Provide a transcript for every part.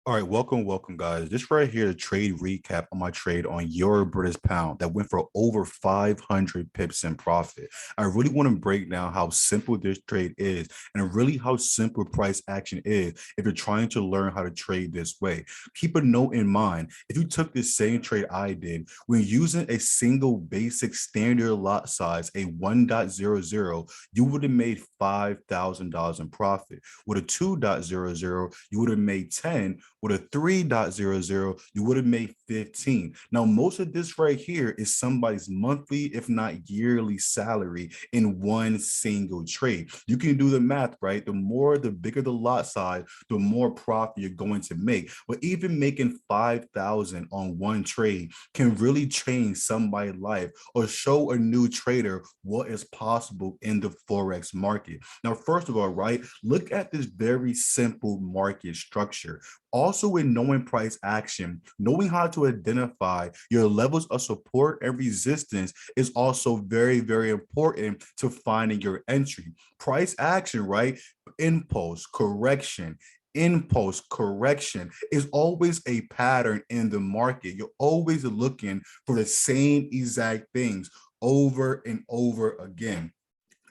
All right, welcome, guys. This right here, the trade recap on my trade on Euro British Pound that went for over 500 pips in profit. I really want to break down how simple this trade is and really how simple price action is if you're trying to learn how to trade this way. Keep a note in mind, if you took this same trade I did, when using a single basic standard lot size, a 1.00, you would have made $5,000 in profit. With a 2.00, you would have made 10. With a 3.00, you would have made 15. Now, most of this right here is somebody's monthly, if not yearly salary in one single trade. You can do the math, right? The bigger the lot size, the more profit you're going to make. But even making 5,000 on one trade can really change somebody's life or show a new trader what is possible in the Forex market. Now, first of all, right, look at this very simple market structure. Also, in knowing price action, knowing how to identify your levels of support and resistance is also very, very important to finding your entry. Price action, right? Impulse, correction, impulse correction is always a pattern in the market. You're always looking for the same exact things over and over again.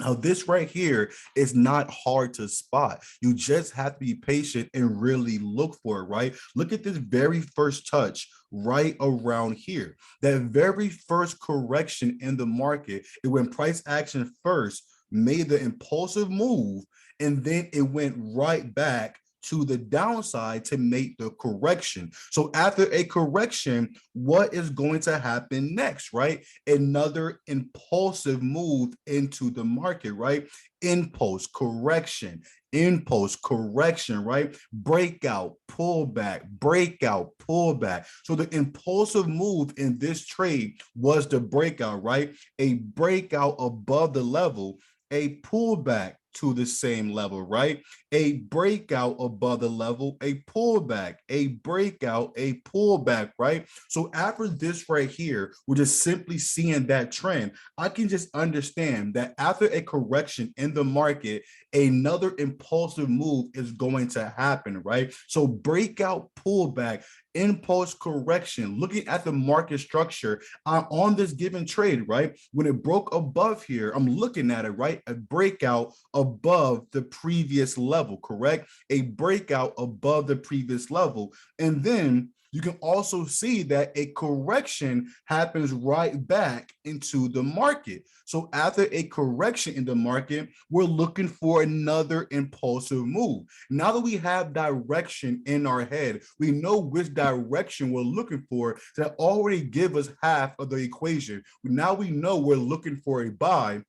Now, this right here is not hard to spot. You just have to be patient and really look for it, right? Look at this very first touch right around here. That very first correction in the market is when price action first made the impulsive move, and then it went right back to the downside to make the correction. So after a correction, what is going to happen next, right? Another impulsive move into the market, right? Impulse correction, right? Breakout, pullback, breakout, pullback. So the impulsive move in this trade was the breakout, right? A breakout above the level, a pullback to the same level, right? A breakout above the level, a pullback, a breakout, a pullback, right? So after this right here, we're just simply seeing that trend. I can just understand that after a correction in the market, another impulsive move is going to happen, right? So breakout, pullback, impulse correction, looking at the market structure on this given trade, right? When it broke above here, I'm looking at it, right? A breakout above the previous level, correct? A breakout above the previous level. And then you can also see that a correction happens right back into the market. So after a correction in the market, we're looking for another impulsive move. Now that we have direction in our head, we know which direction we're looking for. That already give us half of the equation. Now we know we're looking for a buy.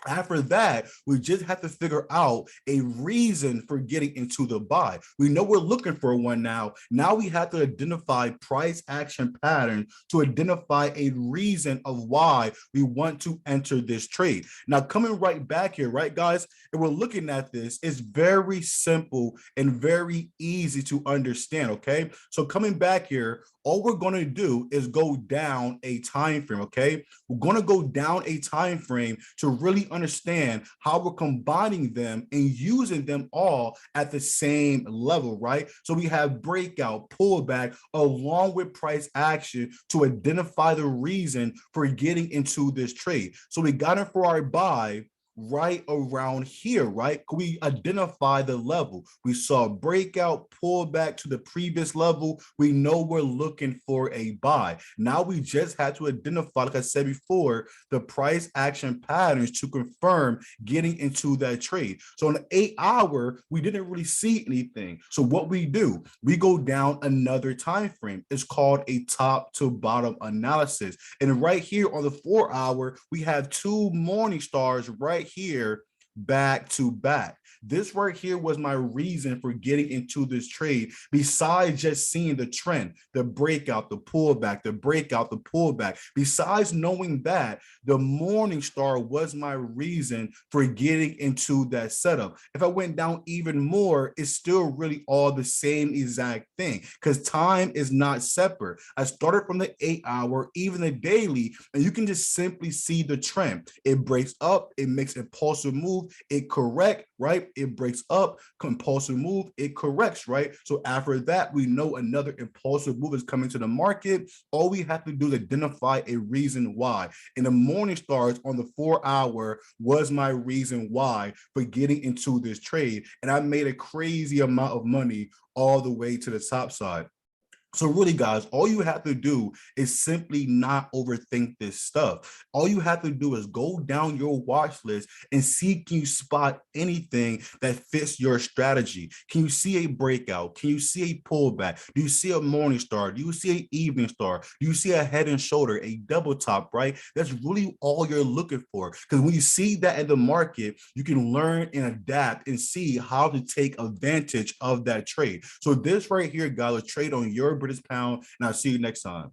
After that, we just have to figure out a reason for getting into the buy. We know we're looking for one now. Now we have to identify price action pattern to identify a reason of why we want to enter this trade. Now, coming right back here, right, guys, and we're looking at this, it's very simple and very easy to understand, okay? So coming back here, all we're going to do is go down a time frame, okay? We're going to go down a time frame to really understand how we're combining them and using them all at the same level, right? So we have breakout, pullback, along with price action to identify the reason for getting into this trade. So we got it for our buy right around here, right? We identify the level. We saw breakout, pullback to the previous level. We know we're looking for a buy. Now we just had to identify, like I said before, the price action patterns to confirm getting into that trade. So in the 8-hour, we didn't really see anything. So what we do, we go down another time frame. It's called a top to bottom analysis. And right here on the 4-hour, we have two morning stars right here back to back. This right here was my reason for getting into this trade, besides just seeing the trend, the breakout, the pullback, the breakout, the pullback. Besides knowing that, the morning star was my reason for getting into that setup. If I went down even more, it's still really all the same exact thing because time is not separate. I started from the 8-hour, even the daily, and you can just simply see the trend. It breaks up, it makes impulsive move, it correct right? It breaks up, compulsive move, it corrects, right? So after that, we know another impulsive move is coming to the market. All we have to do is identify a reason why. And the morning stars on the 4 hour was my reason why for getting into this trade. And I made a crazy amount of money all the way to the top side. So really, guys, all you have to do is simply not overthink this stuff. All you have to do is go down your watch list and see, can you spot anything that fits your strategy? Can you see a breakout? Can you see a pullback? Do you see a morning star? Do you see an evening star? Do you see a head and shoulder, a double top, right? That's really all you're looking for. Because when you see that in the market, you can learn and adapt and see how to take advantage of that trade. So this right here, guys, a trade on your British pound, and I'll see you next time.